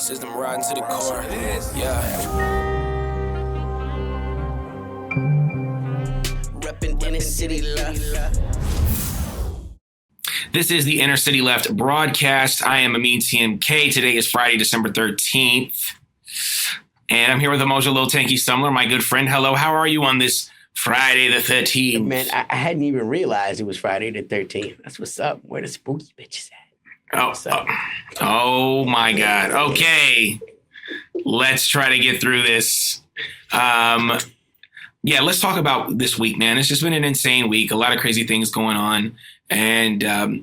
System riding to the core. Yeah. Reppin' inner city left. This is the Inner City Left broadcast. I am Amin TMK. Today is Friday, December 13th. And I'm here with Emoja Lil Tanky Stumbler, my good friend. Hello, how are you on this Friday the 13th? Man, I hadn't even realized it was Friday the 13th. That's what's up. Where the spooky bitches at? Oh my God. Okay. Let's try to get through this. Yeah, let's talk about this week, man. It's just been an insane week. A lot of crazy things going on. And, I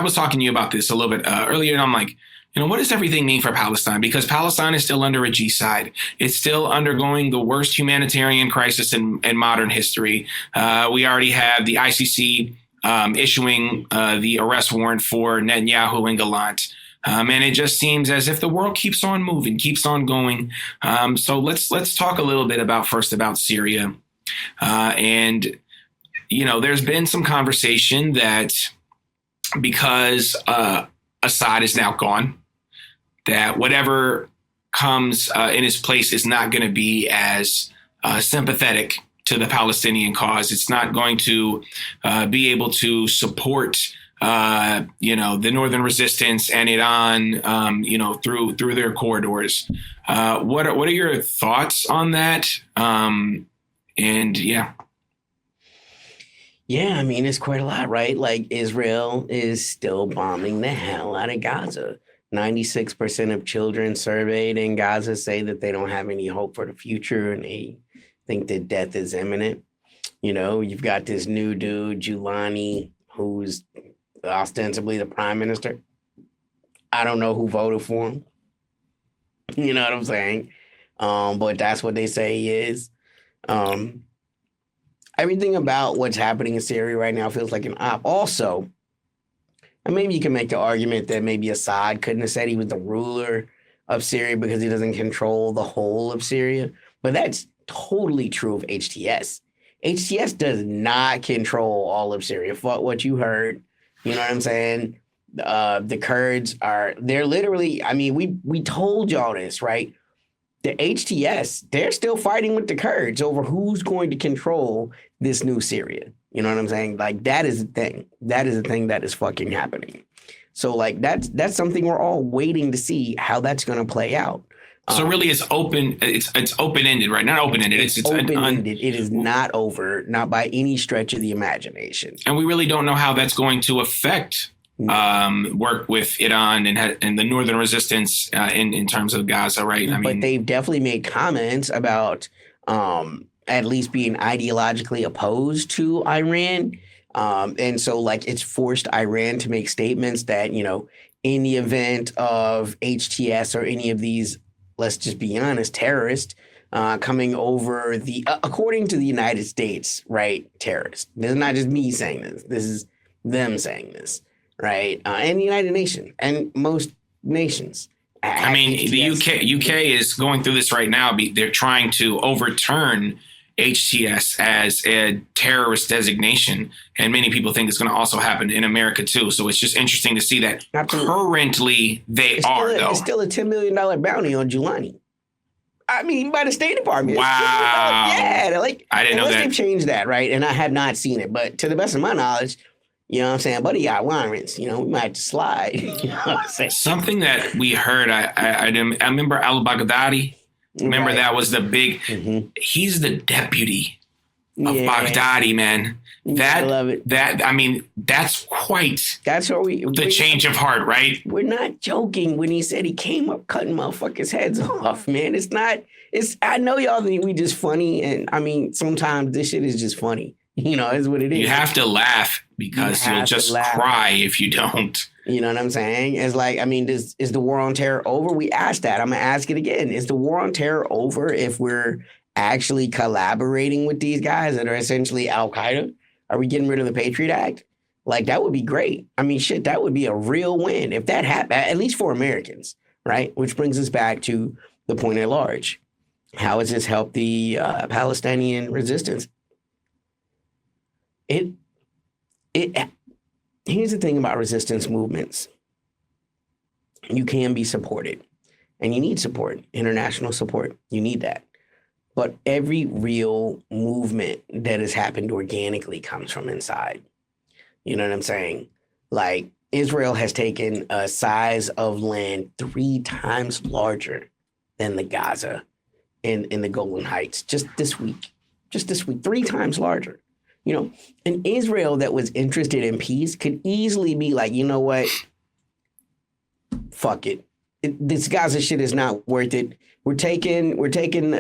was talking to you about this a little bit earlier, and I'm like, what does everything mean for Palestine? Because Palestine is still under a G-side. It's still undergoing the worst humanitarian crisis in modern history. We already have the ICC issuing the arrest warrant for Netanyahu and Gallant. And it just seems as if the world keeps on moving, keeps on going. So let's talk a little bit about Syria. There's been some conversation that because Assad is now gone, that whatever comes in his place is not going to be as sympathetic to the Palestinian cause. It's not going to be able to support, the northern resistance and Iran, through their corridors. What are your thoughts on that? Yeah, I mean, it's quite a lot, right? Like, Israel is still bombing the hell out of Gaza. 96% of children surveyed in Gaza say that they don't have any hope for the future and they think that death is imminent. You've got this new dude, Giuliani, who's ostensibly the prime minister. I don't know who voted for him. You know what I'm saying? But that's what they say he is. Everything about what's happening in Syria right now feels like an op. Also, and maybe you can make the argument that maybe Assad couldn't have said he was the ruler of Syria because he doesn't control the whole of Syria. But that's totally true of HTS. HTS does not control all of Syria. Fuck what you heard. You know what I'm saying? The Kurds they're literally, we told y'all this, right? The HTS, they're still fighting with the Kurds over who's going to control this new Syria. You know what I'm saying? Like, that is a thing. That is a thing that is fucking happening. So, like, that's something we're all waiting to see how that's going to play out. So really, it's open. It's open-ended, right? Not open-ended. It's open-ended. It is not over, not by any stretch of the imagination. And we really don't know how that's going to affect work with Iran and the northern resistance in terms of Gaza, right? But they've definitely made comments about at least being ideologically opposed to Iran. And so, like, it's forced Iran to make statements that, in the event of HTS or any of these, let's just be honest, terrorists coming over according to the United States, right, terrorists. This is not just me saying this. This is them saying this. Right. And the United Nations and most nations. The UK is going through this right now. They're trying to overturn HTS as a terrorist designation. And many people think it's going to also happen in America, too. So it's just interesting to see that currently It's still a $10 million bounty on Giuliani. By the State Department. Wow. Yeah. I didn't know that. They've changed that, right? And I have not seen it. But to the best of my knowledge, you know what I'm saying? But he got warrants. We might have to slide. You know what I'm saying? Something that we heard, I remember al-Baghdadi. Remember that was the big, he's the deputy of Baghdadi, man. I love it. That's where the change of heart, right? We're not joking when he said he came up cutting motherfuckers' heads off, man. I know y'all think we just funny. And sometimes this shit is just funny. Is what it is. You have to laugh because you'll just cry if you don't. You know what I'm saying? It's like, is the war on terror over? We asked that. I'm going to ask it again. Is the war on terror over if we're actually collaborating with these guys that are essentially Al-Qaeda? Are we getting rid of the Patriot Act? Like, that would be great. That would be a real win if that happened, at least for Americans, right? Which brings us back to the point at large. How has this helped the Palestinian resistance? Here's the thing about resistance movements. you can be supported. And you need support, international support. You need that. But every real movement that has happened organically comes from inside. You know what I'm saying? Like Israel has taken a size of land 3 times larger than the Gaza in the Golan Heights just this week. Just this week, 3 times larger. You know, an Israel that was interested in peace could easily be like, you know what? Fuck it. This Gaza shit is not worth it. We're taking the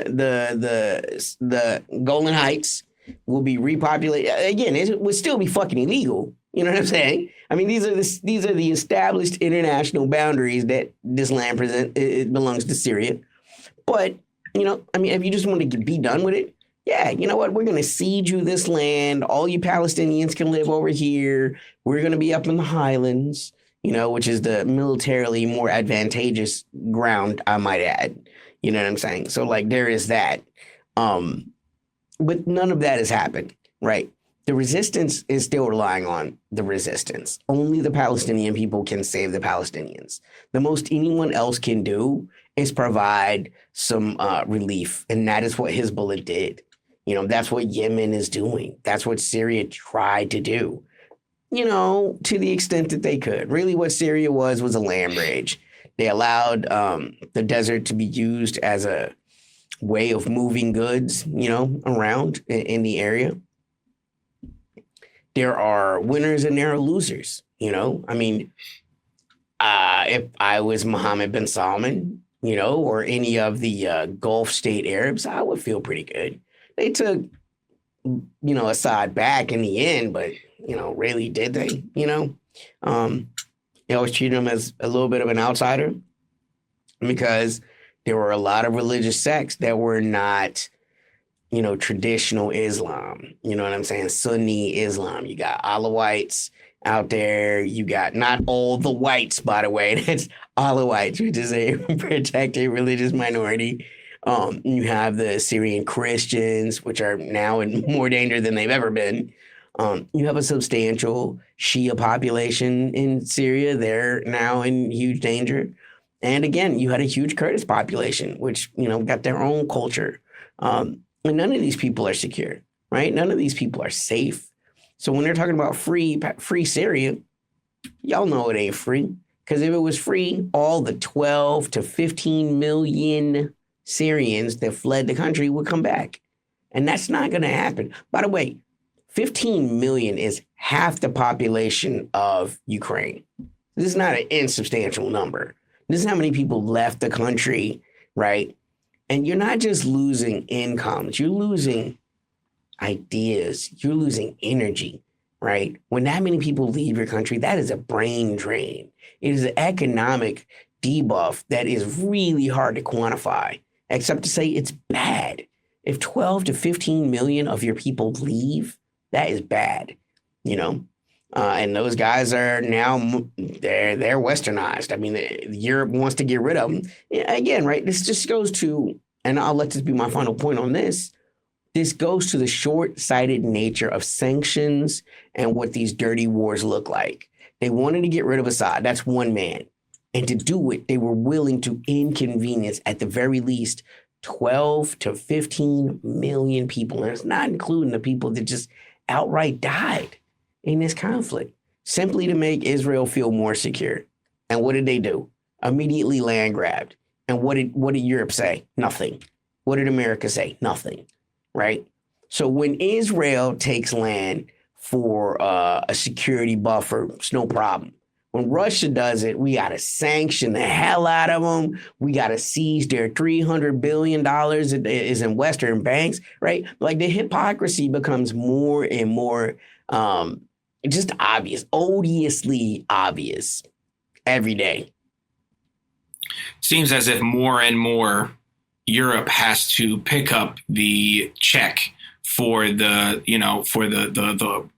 Golan Heights. Will be repopulated again. It would still be fucking illegal. You know what I'm saying? I mean, these are the established international boundaries that this land present. It belongs to Syria. But you know, I mean, if you just want to be done with it, yeah, you know what? We're going to cede you this land. All you Palestinians can live over here. We're going to be up in the highlands, you know, which is the militarily more advantageous ground, I might add. You know what I'm saying? So, like, there is that. But none of that has happened, right? The resistance is still relying on the resistance. Only the Palestinian people can save the Palestinians. The most anyone else can do is provide some relief. And that is what Hezbollah did. You know, that's what Yemen is doing. That's what Syria tried to do, you know, to the extent that they could. Really what Syria was a land bridge. They allowed the desert to be used as a way of moving goods, you know, around in the area. There are winners and there are losers, you know. I mean, if I was Mohammed bin Salman, you know, or any of the Gulf state Arabs, I would feel pretty good. They took, you know, Assad back in the end, but, you know, really did they, you know? They always treated him as a little bit of an outsider because there were a lot of religious sects that were not, you know, traditional Islam. You know what I'm saying? Sunni Islam. You got Alawites out there. You got not all the whites, by the way. That's Alawites, which is a protected religious minority. You have the Syrian Christians, which are now in more danger than they've ever been. You have a substantial Shia population in Syria. They're now in huge danger. And again, you had a huge Kurdish population, which, you know, got their own culture. And none of these people are secure, right? None of these people are safe. So when they're talking about free Syria, y'all know it ain't free. Because if it was free, all the 12 to 15 million Syrians that fled the country would come back. And that's not going to happen. By the way, 15 million is half the population of Ukraine. This is not an insubstantial number. This is how many people left the country, right? And you're not just losing incomes, you're losing ideas, you're losing energy, right? When that many people leave your country, that is a brain drain. It is an economic debuff that is really hard to quantify, except to say it's bad. If 12 to 15 million of your people leave, that is bad, you know? And those guys are now, they're westernized. I mean, Europe wants to get rid of them. Again, right, this just goes to, and I'll let this be my final point on this, this goes to the short-sighted nature of sanctions and what these dirty wars look like. They wanted to get rid of Assad. That's one man. And to do it, they were willing to inconvenience, at the very least, 12 to 15 million people. And it's not including the people that just outright died in this conflict, simply to make Israel feel more secure. And what did they do? Immediately land grabbed. And what did Europe say? Nothing. What did America say? Nothing. Right? So when Israel takes land for a security buffer, it's no problem. When Russia does it, we got to sanction the hell out of them. We got to seize their $300 billion that is in Western banks, right? Like the hypocrisy becomes more and more just obvious, odiously obvious every day. Seems as if more and more Europe has to pick up the check for the, you know, for the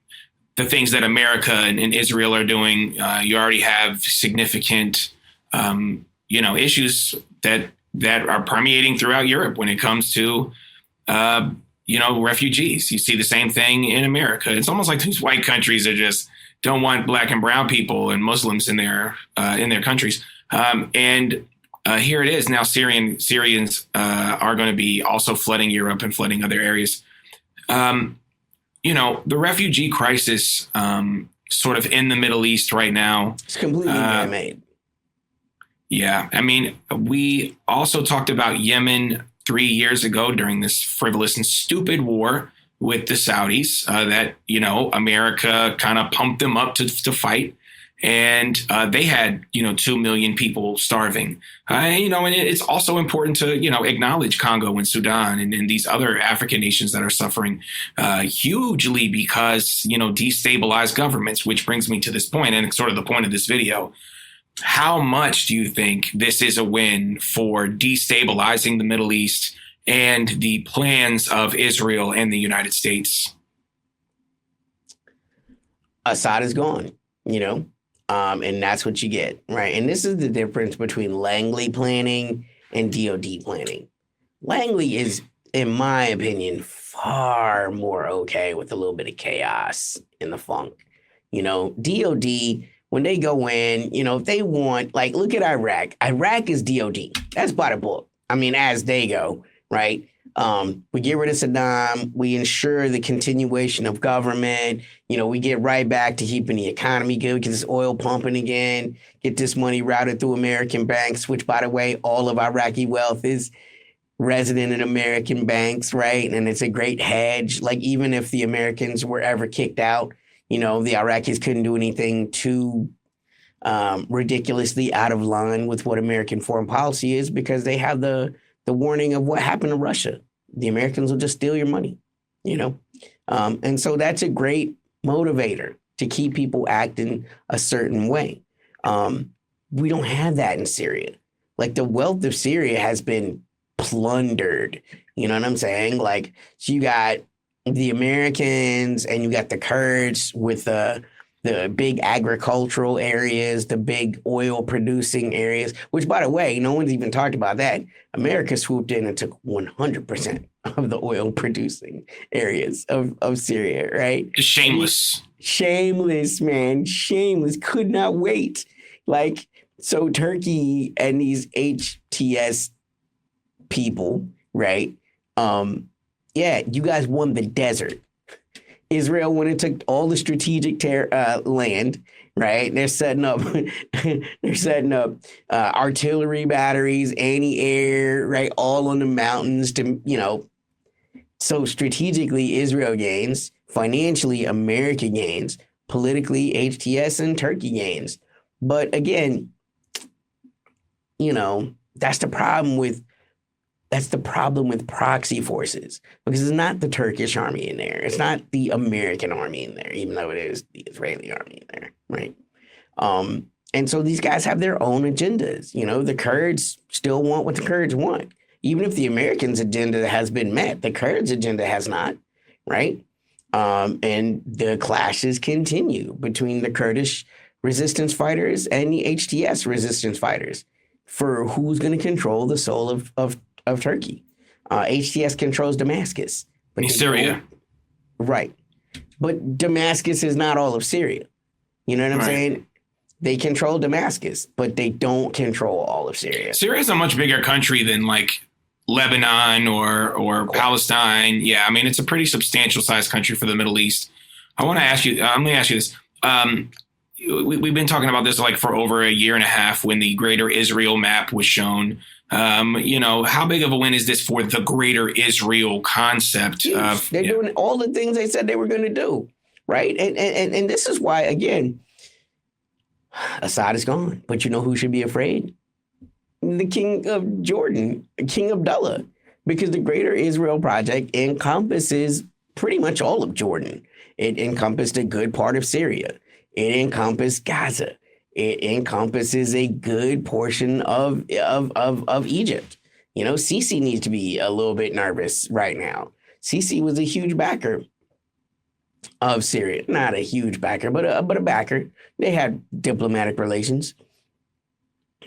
things that America and Israel are doing. You already have significant, you know, issues that are permeating throughout Europe when it comes to, you know, refugees. You see the same thing in America. It's almost like these white countries that just don't want black and brown people and Muslims in their countries. And here it is now. Syrians are going to be also flooding Europe and flooding other areas. The refugee crisis sort of in the Middle East right now. It's completely man-made. Yeah. I mean, we also talked about Yemen 3 years ago during this frivolous and stupid war with the Saudis that, America kind of pumped them up to fight. And they had, 2 million people starving. And it's also important to, acknowledge Congo and Sudan and these other African nations that are suffering hugely because, destabilized governments, which brings me to this point and sort of the point of this video. How much do you think this is a win for destabilizing the Middle East and the plans of Israel and the United States? Assad is gone, and that's what you get, right? And this is the difference between Langley planning and DOD planning. Langley is, in my opinion, far more okay with a little bit of chaos in the funk. DOD, when they go in, if they want, like, look at Iraq. Iraq is DOD. That's by the book. I mean, as they go, right? We get rid of Saddam. We ensure the continuation of government. We get right back to keeping the economy good, get this oil pumping again, get this money routed through American banks, which, by the way, all of Iraqi wealth is resident in American banks, right? And it's a great hedge. Like, even if the Americans were ever kicked out, the Iraqis couldn't do anything too ridiculously out of line with what American foreign policy is because they have the warning of what happened to Russia. The Americans will just steal your money, and so that's a great motivator to keep people acting a certain way. We don't have that in Syria. Like, the wealth of Syria has been plundered. You know what I'm saying? Like, so you got the Americans and you got the Kurds with the big agricultural areas, the big oil producing areas, which, by the way, no one's even talked about that. America swooped in and took 100% of the oil producing areas of Syria, right? Shameless. Shameless, man. Shameless. Could not wait. Like, so Turkey and these HTS people, right? You guys won the desert. Israel went and took all the strategic land, right? They're setting up artillery batteries, anti-air, right? All on the mountains to, so strategically Israel gains, financially America gains, politically HTS and Turkey gains. But again, that's the problem with proxy forces, because it's not the Turkish army in there. It's not the American army in there, even though it is the Israeli army in there, right? And so these guys have their own agendas. The Kurds still want what the Kurds want. Even if the Americans' agenda has been met, the Kurds' agenda has not, right? And the clashes continue between the Kurdish resistance fighters and the HTS resistance fighters for who's going to control the soul of Turkey. HTS controls Damascus. But Syria. Right. But Damascus is not all of Syria. You know what I'm saying? They control Damascus, but they don't control all of Syria. Syria is a much bigger country than like Lebanon or Palestine. Yeah, I mean, it's a pretty substantial sized country for the Middle East. I'm going to ask you this. We've been talking about this like for over a year and a half when the Greater Israel map was shown. How big of a win is this for the Greater Israel concept? They're doing all the things they said they were going to do, right? And this is why, again, Assad is gone. But you know who should be afraid? The king of Jordan, King Abdullah, because the Greater Israel Project encompasses pretty much all of Jordan. It encompassed a good part of Syria. It encompassed Gaza. It encompasses a good portion of Egypt. Sisi needs to be a little bit nervous right now. Sisi was a huge backer of Syria. Not a huge backer, but a backer. They had diplomatic relations,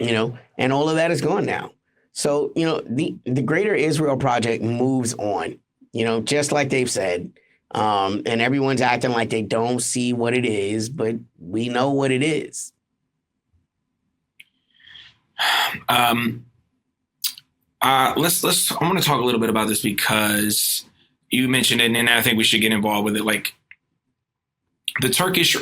and all of that is gone now. So, the Greater Israel Project moves on, just like they've said. And everyone's acting like they don't see what it is, but we know what it is. Um, let's. I want to talk a little bit about this because you mentioned it, and I think we should get involved with it. Like the Turkish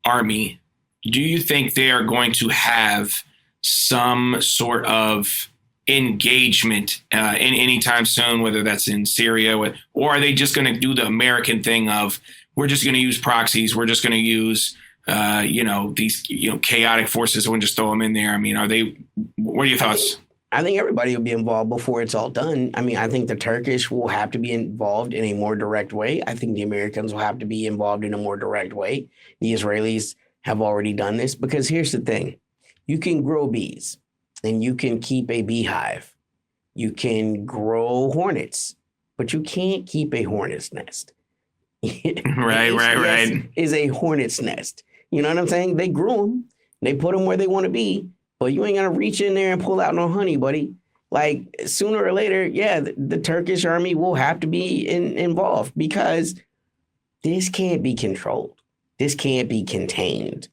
army. Do you think they are going to have some sort of engagement in anytime soon, whether that's in Syria, or are they just going to do the American thing of we're just going to use proxies, we're just going to use these chaotic forces and just throw them in there? I mean, what are your thoughts? I think everybody will be involved before it's all done. I mean, I think the Turkish will have to be involved in a more direct way. I think the Americans will have to be involved in a more direct way. The Israelis have already done this because here's the thing. You can grow bees and you can keep a beehive. You can grow hornets, but you can't keep a hornet's nest. Right. Is a hornet's nest. You know what I'm saying? They grew them. They put them where they want to be, but you ain't going to reach in there and pull out no honey, buddy. Like sooner or later, yeah, the Turkish army will have to be involved because this can't be controlled. This can't be contained.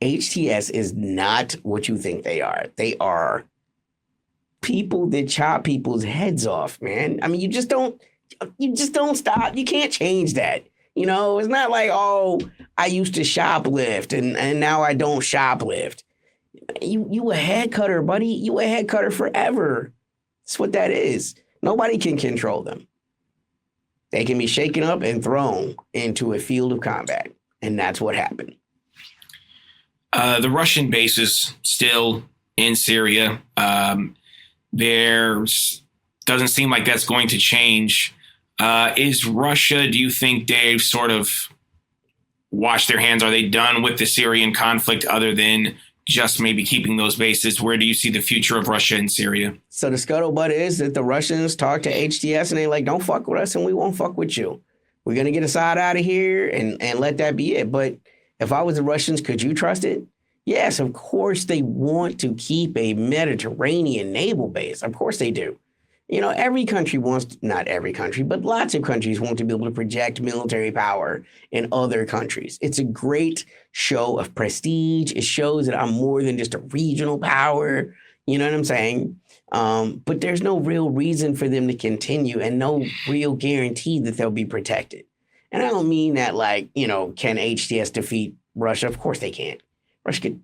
HTS is not what you think they are. They are people that chop people's heads off, man. I mean, you just don't stop. You can't change that. You know, it's not like, oh, I used to shoplift and now I don't shoplift. You a head cutter, buddy. You a head cutter forever. That's what that is. Nobody can control them. They can be shaken up and thrown into a field of combat. And that's what happened. The Russian base is still in Syria. There doesn't seem like that's going to change. Is Russia, do you think they've sort of washed their hands? Are they done with the Syrian conflict other than just maybe keeping those bases? Where do you see the future of Russia and Syria? So the scuttlebutt is that the Russians talk to HTS and they're like, don't fuck with us and we won't fuck with you. We're going to get Assad out of here and let that be it. But if I was the Russians, could you trust it? Yes, of course they want to keep a Mediterranean naval base. Of course they do. You know, every country wants, not every country, but lots of countries want to be able to project military power in other countries. It's a great show of prestige. It shows that I'm more than just a regional power. You know what I'm saying? But there's no real reason for them to continue and no real guarantee that they'll be protected. And I don't mean that like, can HTS defeat Russia? Of course they can't. Russia could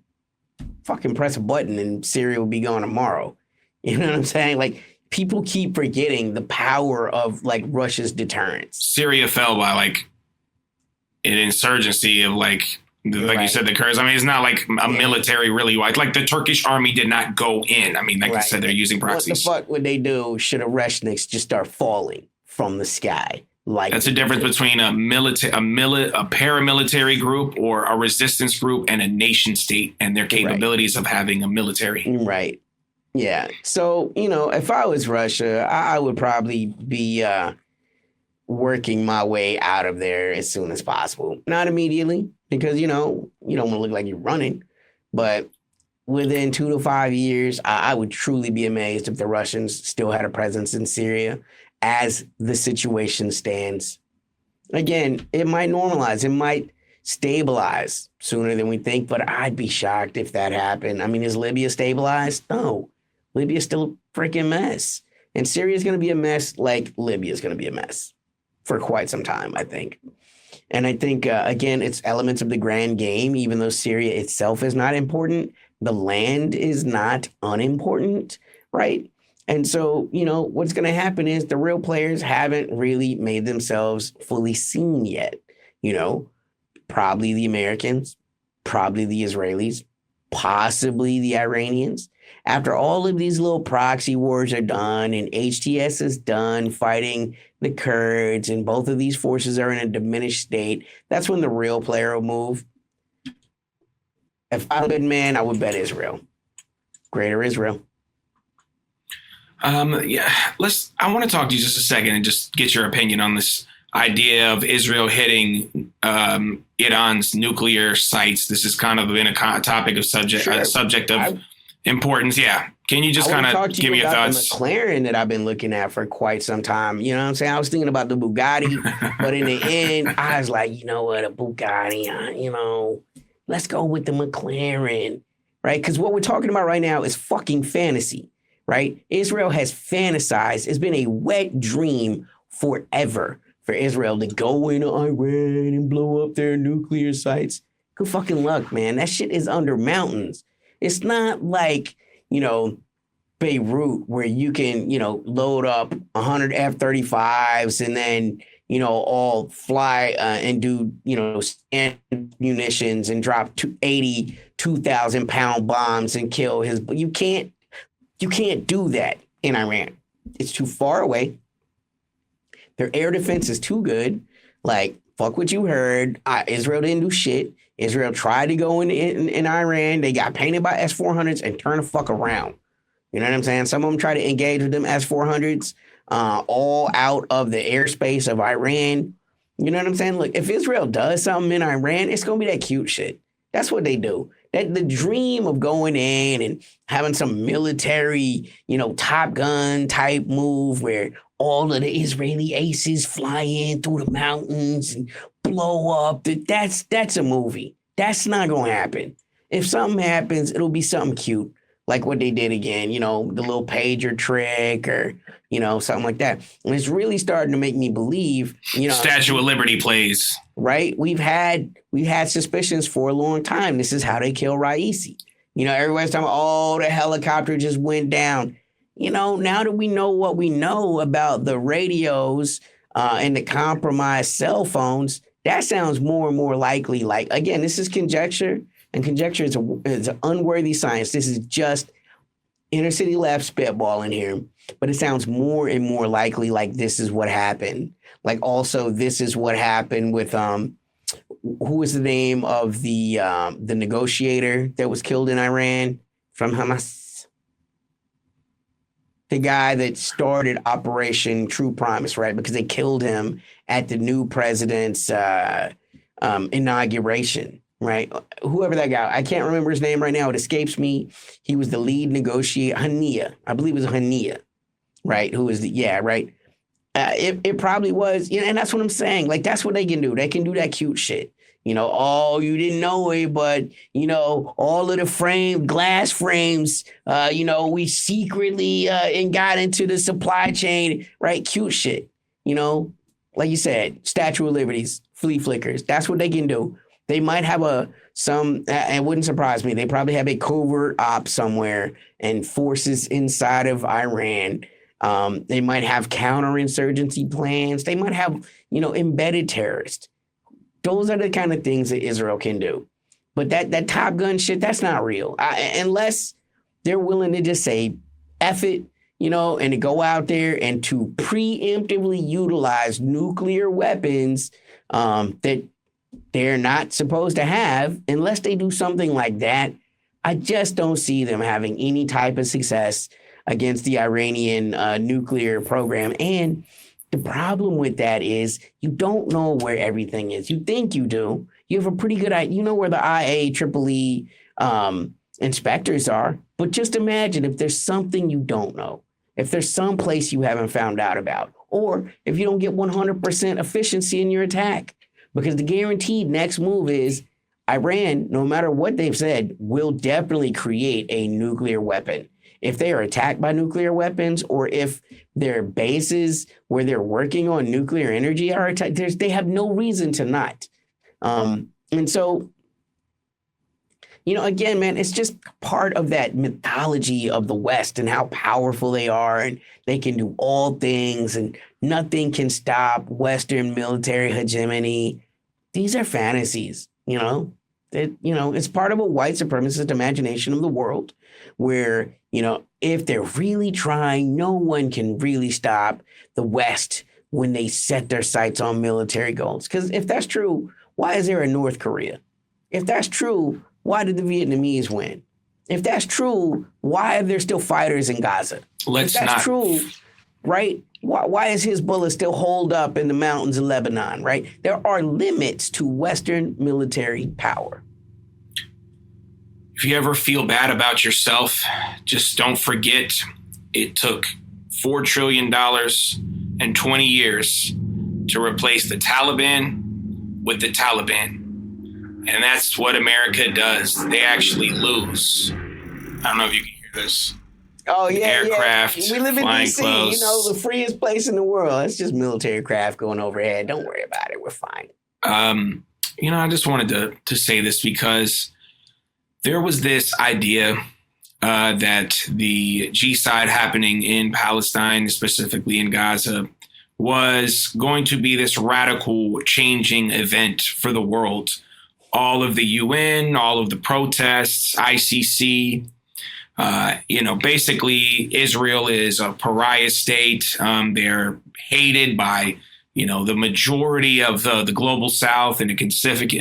fucking press a button and Syria will be gone tomorrow. You know what I'm saying? Like, people keep forgetting the power of like Russia's deterrence. Syria fell by like an insurgency of like you said, the Kurds. I mean, it's not like a military really wide. Like the Turkish army did not go in. I mean, like I said, they're using proxies. What the fuck would they do should Oreshniks just start falling from the sky? Like that's the difference between a paramilitary group or a resistance group and a nation state and their capabilities of having a military. Right. Yeah. So, if I was Russia, I would probably be working my way out of there as soon as possible. Not immediately, because, you don't want to look like you're running. But within 2 to 5 years, I would truly be amazed if the Russians still had a presence in Syria as the situation stands. Again, it might normalize. It might stabilize sooner than we think, but I'd be shocked if that happened. I mean, is Libya stabilized? No. Libya's still a freaking mess. And Syria's going to be a mess like Libya's going to be a mess for quite some time, I think. And I think, again, it's elements of the grand game. Even though Syria itself is not important, the land is not unimportant, right? And so, what's going to happen is the real players haven't really made themselves fully seen yet. Probably the Americans, probably the Israelis, possibly the Iranians. After all of these little proxy wars are done and HTS is done fighting the Kurds and both of these forces are in a diminished state, that's when the real player will move. If I'm a good man, I would bet Israel. Greater Israel. I want to talk to you just a second and just get your opinion on this idea of Israel hitting Iran's nuclear sites. This has kind of been a topic of subject of importance. Yeah. Can you just kind of give me your thoughts? The McLaren that I've been looking at for quite some time. You know what I'm saying? I was thinking about the Bugatti, but in the end, I was like, you know what, a Bugatti, let's go with the McLaren. right? Because what we're talking about right now is fucking fantasy, right? Israel has fantasized. It's been a wet dream forever for Israel to go into Iran and blow up their nuclear sites. Good fucking luck, man. That shit is under mountains. It's not like, Beirut where you can, load up 100 F-35s and then, all fly and do, stand munitions and drop 82,000-pound bombs and kill his. But you can't do that in Iran. It's too far away. Their air defense is too good. Like, fuck what you heard. Israel didn't do shit. Israel tried to go in Iran. They got painted by S-400s and turned the fuck around. You know what I'm saying? Some of them try to engage with them S-400s all out of the airspace of Iran. You know what I'm saying? Look, if Israel does something in Iran, it's going to be that cute shit. That's what they do. That the dream of going in and having some military, Top Gun type move where all of the Israeli aces fly in through the mountains and blow up. That's a movie. That's not going to happen. If something happens, it'll be something cute. Like what they did again, the little pager trick or, something like that. And it's really starting to make me believe, Statue of Liberty plays. Right? We've had suspicions for a long time. This is how they kill Raisi. Everybody's talking about, the helicopter just went down. Now that we know what we know about the radios and the compromised cell phones, that sounds more and more likely. Like, again, this is conjecture. And conjecture is an unworthy science. This is just inner city left spitballing here. But it sounds more and more likely like this is what happened. Like also this is what happened with who was the name of the negotiator that was killed in Iran from Hamas? The guy that started Operation True Promise, right? Because they killed him at the new president's inauguration. Right. Whoever that guy, I can't remember his name right now. It escapes me. He was the lead negotiator. Hania. I believe it was Hania. Right. Who is right. It probably was. And that's what I'm saying. Like, that's what they can do. They can do that cute shit. You didn't know it, but, all of the glass frames, we secretly and got into the supply chain. Right. Cute shit. Like you said, Statue of Liberties, flea flickers. That's what they can do. They might have it wouldn't surprise me. They probably have a covert op somewhere and forces inside of Iran. They might have counterinsurgency plans. They might have, embedded terrorists. Those are the kind of things that Israel can do. But that Top Gun shit, that's not real. Unless they're willing to just say, F it, and to go out there and to preemptively utilize nuclear weapons that they're not supposed to have. Unless they do something like that, I just don't see them having any type of success against the Iranian nuclear program. And the problem with that is you don't know where everything is. You think you do. You have a pretty good idea. You know where the IAEE inspectors are. But just imagine if there's something you don't know. If there's some place you haven't found out about. Or if you don't get 100% efficiency in your attack. Because the guaranteed next move is Iran, no matter what they've said, will definitely create a nuclear weapon. If they are attacked by nuclear weapons or if their bases where they're working on nuclear energy are attacked, they have no reason to not. And so, again, man, it's just part of that mythology of the West and how powerful they are and they can do all things and nothing can stop Western military hegemony. These are fantasies, it's part of a white supremacist imagination of the world where, if they're really trying, no one can really stop the West when they set their sights on military goals. Because if that's true, why is there a North Korea? If that's true, why did the Vietnamese win? If that's true, why are there still fighters in Gaza? If that's true, right? Why is Hezbollah still holed up in the mountains of Lebanon, right? There are limits to Western military power. If you ever feel bad about yourself, just don't forget it took $4 trillion and 20 years to replace the Taliban with the Taliban. And that's what America does. They actually lose. I don't know if you can hear this. Oh, yeah, Aircraft, We live in flying D.C., close. the freest place in the world. It's just military craft going overhead. Don't worry about it. We're fine. I just wanted to say this because there was this idea that the G-side happening in Palestine, specifically in Gaza, was going to be this radical changing event for the world. All of the UN, all of the protests, ICC, basically Israel is a pariah state. They're hated by, the majority of the global South and a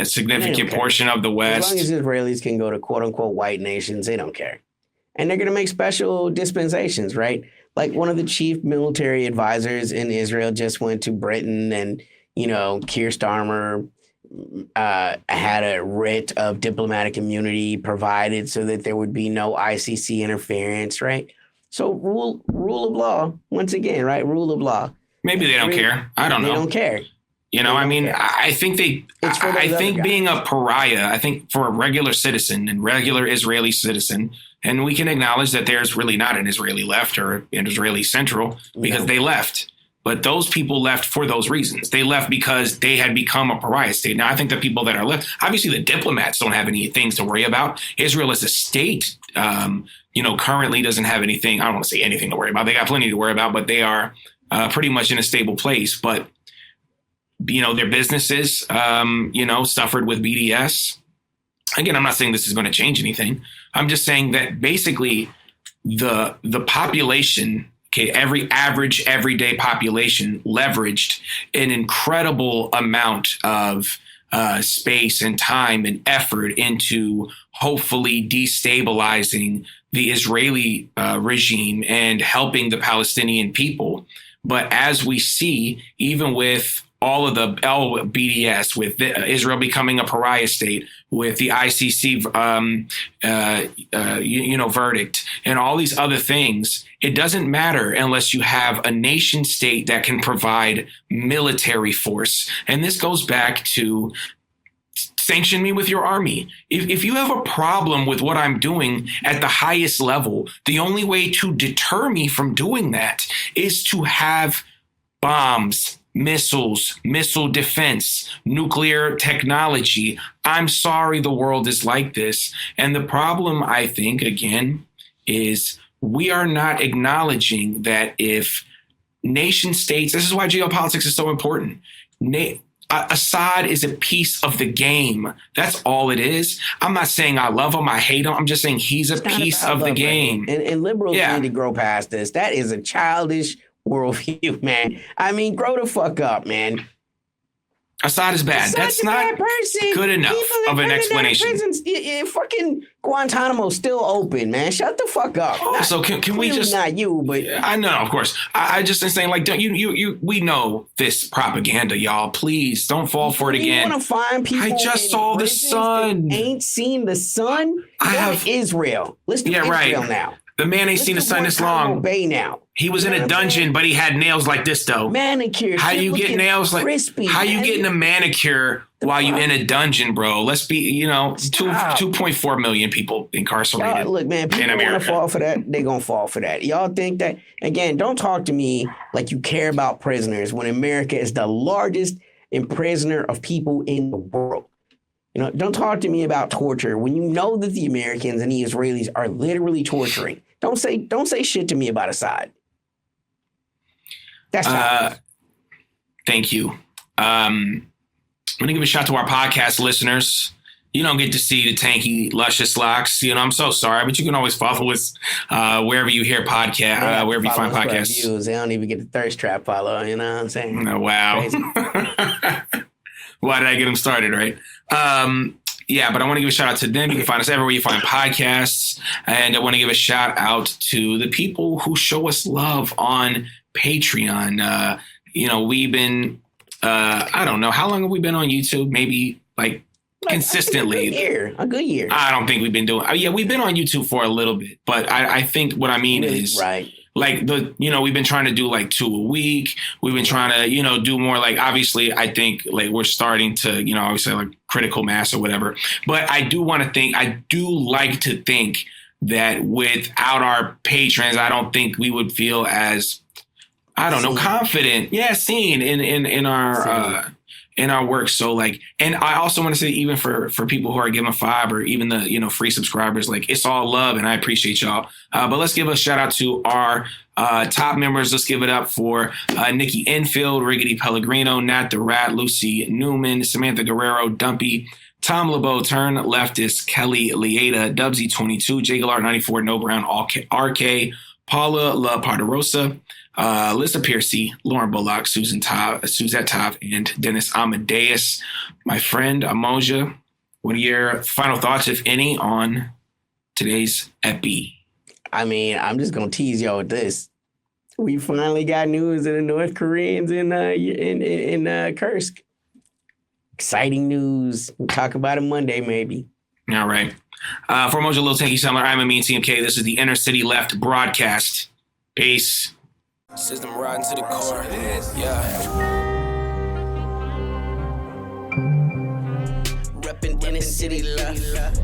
significant portion of the West. As long as Israelis can go to quote unquote white nations, they don't care. And they're going to make special dispensations, right? Like one of the chief military advisors in Israel just went to Britain and, Keir Starmer had a writ of diplomatic immunity provided so that there would be no ICC interference, right? So rule of law, once again, right? Rule of law. Maybe they don't care. I don't know. They don't care. I think being a pariah, I think for a regular citizen and regular Israeli citizen, and we can acknowledge that there's really not an Israeli left or an Israeli central because they left. But those people left for those reasons. They left because they had become a pariah state. Now, I think the people that are left, obviously the diplomats don't have any things to worry about. Israel as a state, currently doesn't have anything. I don't want to say anything to worry about. They got plenty to worry about, but they are pretty much in a stable place. But, their businesses, suffered with BDS. Again, I'm not saying this is going to change anything. I'm just saying that basically the population, every average everyday population leveraged an incredible amount of space and time and effort into hopefully destabilizing the Israeli regime and helping the Palestinian people. But as we see, even with all of the BDS, with Israel becoming a pariah state, with the ICC, verdict, and all these other things, it doesn't matter unless you have a nation state that can provide military force. And this goes back to sanction me with your army. If you have a problem with what I'm doing at the highest level, the only way to deter me from doing that is to have bombs, missiles, missile defense, nuclear technology. I'm sorry the world is like this. And the problem, I think, again, is we are not acknowledging that if nation states, this is why geopolitics is so important. Assad is a piece of the game. That's all it is. I'm not saying I love him, I hate him. I'm just saying he's a piece of the game. And liberals need to grow past this. That is a childish worldview, man. I mean, grow the fuck up, man. Assad is bad. That's not good enough of an explanation. Fucking Guantanamo's still open, man. Shut the fuck up. So can we just? Not you, but I know, of course. I just am saying, like, don't you? We know this propaganda, y'all. Please don't fall for it again. You want to find people? I just saw the sun. Ain't seen the sun. I have Israel. Let's do Israel now. The man ain't seen the sun this long. Bay now. He was in a dungeon, but he had nails like this, though. Manicure. How you get nails like crispy, how you getting a manicure while you in a dungeon, bro? Let's be, 2.4 million people incarcerated. Look, man, people want to fall for that. They're going to fall for that. Y'all think that, again, don't talk to me like you care about prisoners when America is the largest imprisoner of people in the world. Don't talk to me about torture when you know that the Americans and the Israelis are literally torturing. Don't say shit to me about Assad. That's thank you. I'm gonna give a shout to our podcast listeners. You don't get to see the tanky, luscious locks. I'm so sorry, but you can always follow us wherever you hear podcast, wherever you find podcasts. Views. They don't even get the thirst trap follow. You know what I'm saying? Oh, wow. Why did I get them started, right? But I want to give a shout out to them. You can find us everywhere you find podcasts. And I want to give a shout out to the people who show us love on Patreon. We've been, I don't know, how long have we been on YouTube? Maybe consistently. A good year. I don't think we've been doing, we've been on YouTube for a little bit. But I think what I mean is, like we've been trying to do like 2 a week. We've been trying to, do more, like, obviously I think like we're starting to, obviously like critical mass or whatever. But I do like to think that without our patrons, I don't think we would feel as, I don't know, confident. Yeah. Seen in our work. So like, and I also want to say, even for people who are giving $5 or even the, free subscribers, like, it's all love and I appreciate y'all. But let's give a shout out to our top members. Let's give it up for Nikki Enfield, Riggedy Pellegrino, Nat the Rat, Lucy Newman, Samantha Guerrero, Dumpy, Tom LeBeau, Turn Leftist, Kelly Lieta, Dubsy22, J Gallard 94, No Brown, RK, Paula La Parderosa, Lisa Piercy, Lauren Bullock, Suzette Tav, and Dennis Amadeus. My friend Amoja, what are your final thoughts, if any, on today's epi? I mean, I'm just gonna tease y'all with this. We finally got news of the North Koreans in Kursk. Exciting news. We'll talk about it Monday, maybe. All right. For Mojo Lil Tanky Summer, I'm Amin TMK. This is the Inner City Left broadcast. Peace. System riding to the core. Yeah. Reppin' in the city left.